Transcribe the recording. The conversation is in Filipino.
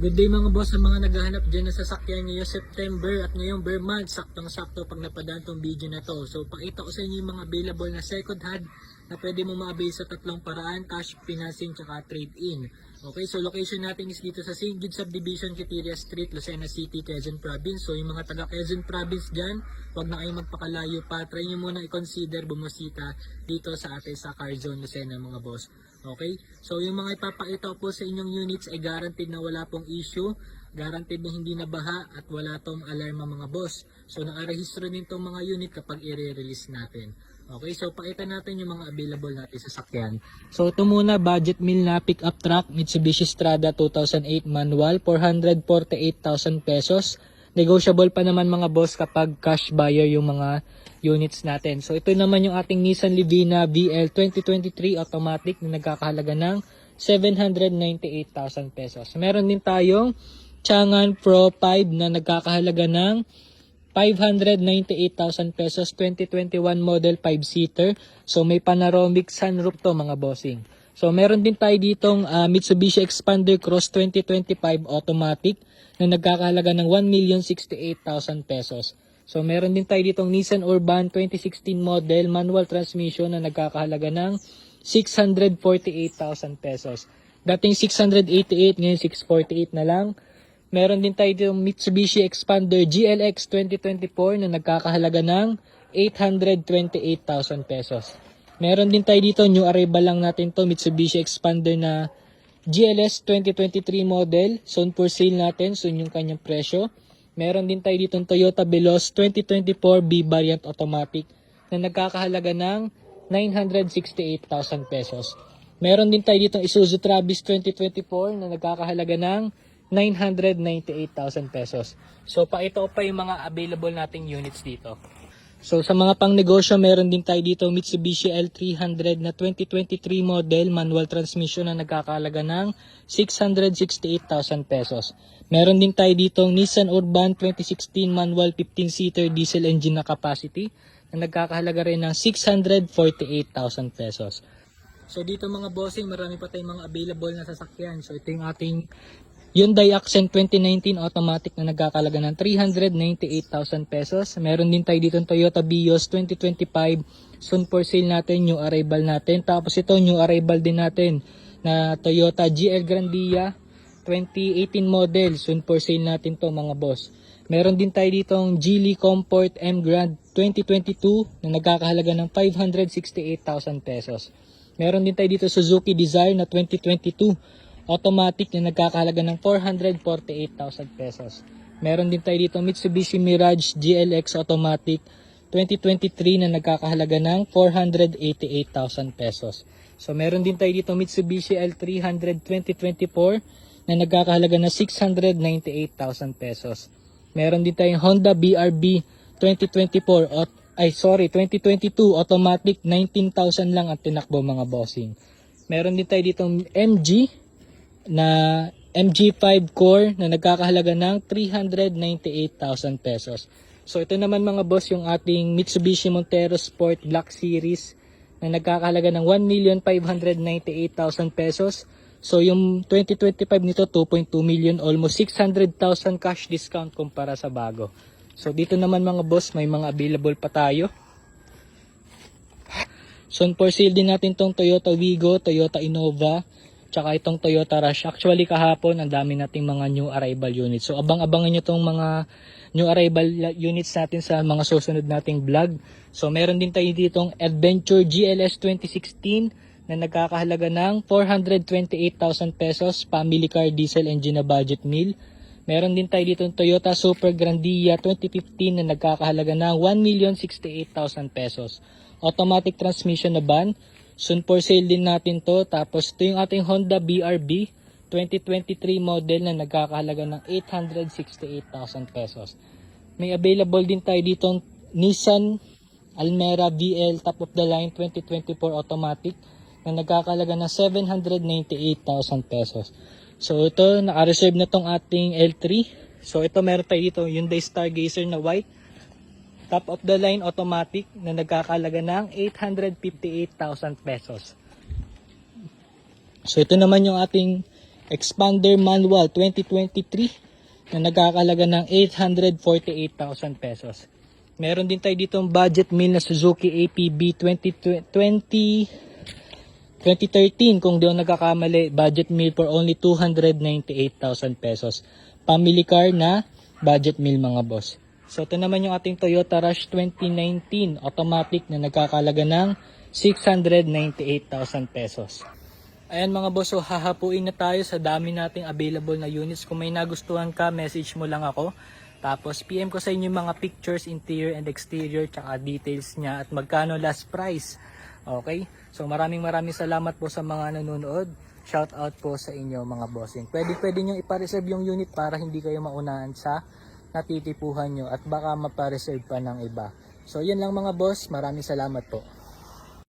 Good day mga boss sa mga naghahanap dyan na sasakyan ngayong September at ngayong bear month. Saktong-sakto pag napadaan tong video na to. So pakita ko sa inyo yung mga available na second hand na pwede mo ma-avail sa tatlong paraan: cash, financing, tsaka trade-in. Okay, so location natin is dito sa St. Jude Subdivision, Quiteria Street, Lucena City, Quezon Province. So yung mga taga Quezon Province dyan, huwag na kayong magpakalayo pa. Try nyo muna i-consider bumusita dito sa atin sa Car Zone Lucena mga boss. Okay? So yung mga ipapakita ko po sa inyong units ay guaranteed na wala pong issue, guaranteed na hindi na baha at wala tong alarma mga boss. So nakarehistro din tong mga unit kapag i-release natin. Okay, so pakita natin yung mga available natin sa sakyan. So ito muna, budget meal na pickup truck, Mitsubishi Strada 2008 manual, 448,000 pesos. Negotiable pa naman mga boss kapag cash buyer yung mga units natin. So ito naman yung ating Nissan Livina VL 2023 automatic na nagkakahalaga ng 798,000 pesos. Meron din tayong Changan Pro 5 na nagkakahalaga ng 598,000 pesos, 2021 model 5-seater. So may panoramic sunroof to mga bossing. So meron din tayo ditong Mitsubishi Expander Cross 2025 automatic na nagkakahalaga ng 1,068,000 pesos. So meron din tayo ditong Nissan Urban 2016 model manual transmission na nagkakahalaga ng 648,000 pesos. Dating 688, ngayon 648 na lang. Meron din tayo ditong Mitsubishi Expander GLX 2024 na nagkakahalaga ng 828,000 pesos. Meron din tayo dito, new arrival lang natin to, Mitsubishi Expander na GLS 2023 model. Soon for sale natin, soon yung kanyang presyo. Meron din tayo dito Toyota Veloz 2024 B variant automatic na nagkakahalaga ng 968,000 pesos. Meron din tayo dito Isuzu Travis 2024 na nagkakahalaga ng 998,000 pesos. So pakita ko pa yung mga available nating units dito. So sa mga pang negosyo, meron din tayo dito Mitsubishi L300 na 2023 model manual transmission na nagkakahalaga ng 668,000 pesos. Meron din tayo dito Nissan Urban 2016 manual 15-seater diesel engine na capacity na nagkakahalaga rin ng 648,000 pesos. So dito mga bossing, marami pa tayong mga available na sasakyan. So ito yung ating Hyundai Accent 2019 automatic na nagkakalaga ng 398,000 pesos. Meron din tayo dito Toyota Vios 2025. Soon for sale natin, new arrival natin. Tapos ito, new arrival din natin na Toyota GL Grandia 2018 model. Soon for sale natin to mga boss. Meron din tayo ditong Geely Comfort M Grand 2022 na nagkakahalaga ng 568,000 pesos. Meron din tayo dito Suzuki Desire na 2022 automatic na nagkakahalaga ng 448,000 pesos. Meron din tayo dito Mitsubishi Mirage GLX automatic 2023 na nagkakahalaga ng 488,000 pesos. So meron din tayo dito Mitsubishi L300 2024 na nagkakahalaga ng 698,000 pesos. Meron din tayong Honda BRB 2022 automatic 19,000 lang ang tinakbo mga bossing. Meron din tayo dito MG na MG5 Core na nagkakahalaga ng 398,000 pesos. So ito naman mga boss yung ating Mitsubishi Montero Sport Black Series na nagkakahalaga ng 1,598,000 pesos. So yung 2025 nito 2.2 million, almost 600,000 cash discount kumpara sa bago. So dito naman mga boss, may mga available pa tayo. So for sale din natin tong Toyota Wigo, Toyota Innova, tsaka itong Toyota Rush. Actually kahapon ang dami nating mga new arrival units. So abang-abangan nyo itong mga new arrival units natin sa mga susunod nating vlog. So meron din tayo ditong Adventure GLS 2016 na nagkakahalaga ng 428,000 pesos, family car diesel engine na budget meal. Meron din tayo ditong Toyota Super Grandia 2015 na nagkakahalaga ng 1,068,000 pesos. Automatic transmission na van. Soon for sale din natin to. Tapos ito yung ating Honda BRB 2023 model na nagkakahalaga ng 868,000 pesos. May available din tayo dito Nissan Almera VL top of the line 2024 automatic na nagkakahalaga ng 798,000 pesos. So ito, naka-reserve na tong ating L3. So ito meron tayo dito Hyundai Stargazer na white top of the line automatic na nagkakahalaga ng 858,000 pesos. So ito naman yung ating Expander manual 2023 na nagkakalaga ng 848,000 pesos. Meron din tayo dito budget meal na Suzuki APB 2013 kung di ako nagkakamali, budget meal for only 298,000 pesos. Family car na budget meal mga boss. So ito naman yung ating Toyota Rush 2019 automatic na nagkakalaga ng 698,000 pesos. Ayan mga boss, so hahapuin na tayo sa dami nating available na units. Kung may nagustuhan ka, message mo lang ako. Tapos PM ko sa inyo yung mga pictures, interior and exterior, tsaka details niya at magkano last price. Okay? So maraming salamat po sa mga nanonood. Shout out po sa inyo mga bossing. Pwede nyo ipa-reserve yung unit para hindi kayo maunahan sa natitipuhan nyo at baka mapa-reserve pa ng iba. So yan lang mga boss, maraming salamat po.